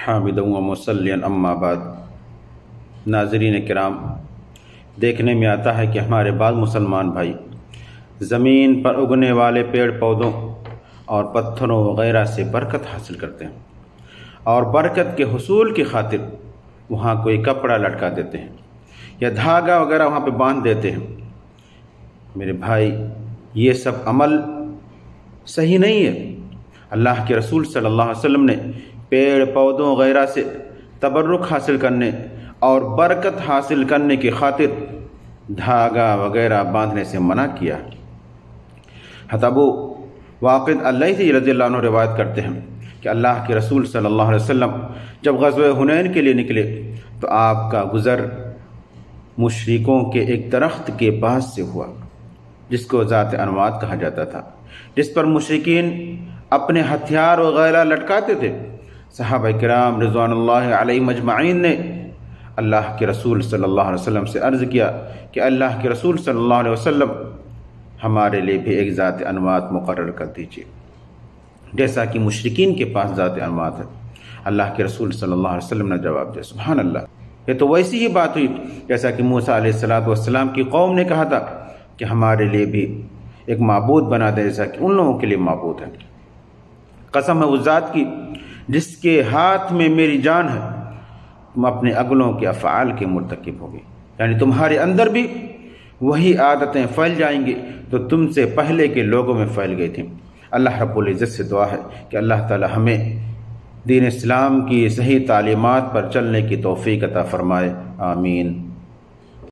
حامدا و مصلیا اما بعد۔ ناظرین کرام، دیکھنے میں آتا ہے کہ ہمارے بعض مسلمان بھائی زمین پر اگنے والے پیڑ پودوں اور پتھروں وغیرہ سے برکت حاصل کرتے ہیں، اور برکت کے حصول کی خاطر وہاں کوئی کپڑا لٹکا دیتے ہیں یا دھاگا وغیرہ وہاں پہ باندھ دیتے ہیں۔ میرے بھائی، یہ سب عمل صحیح نہیں ہے۔ اللہ کے رسول صلی اللہ علیہ وسلم نے پیڑ پودوں وغیرہ سے تبرک حاصل کرنے اور برکت حاصل کرنے کی خاطر دھاگا وغیرہ باندھنے سے منع کیا۔ حضرت ابو واقد اللیثی رضی اللہ عنہ روایت کرتے ہیں کہ اللہ کے رسول صلی اللہ علیہ وسلم جب غزوہ حنین کے لیے نکلے تو آپ کا گزر مشرکوں کے ایک درخت کے پاس سے ہوا جس کو ذات انوات کہا جاتا تھا، جس پر مشرکین اپنے ہتھیار وغیرہ لٹکاتے تھے۔ صحابہ کرام رضوان اللہ علیہم اجمعین نے اللہ کے رسول صلی اللہ علیہ وسلم سے عرض کیا کہ اللہ کے رسول صلی اللہ علیہ وسلم ہمارے لیے بھی ایک ذات انوات مقرر کر دیجیے جیسا کہ مشرکین کے پاس ذات انوات ہے۔ اللہ کے رسول صلی اللہ علیہ وسلم نے جواب دیا، سبحان اللہ، یہ تو ویسی ہی بات ہوئی جیسا کہ موسیٰ علیہ السلام کی قوم نے کہا تھا کہ ہمارے لیے بھی ایک معبود بنا دے جیسا کہ ان لوگوں کے لیے معبود ہے۔ قسم ہے اس ذات کی جس کے ہاتھ میں میری جان ہے، تم اپنے اگلوں کے افعال کے مرتکب ہوگے، یعنی تمہارے اندر بھی وہی عادتیں پھیل جائیں گی تو تم سے پہلے کے لوگوں میں پھیل گئی تھیں۔ اللہ رب العزت سے دعا ہے کہ اللہ تعالی ہمیں دین اسلام کی صحیح تعلیمات پر چلنے کی توفیق عطا فرمائے، آمین۔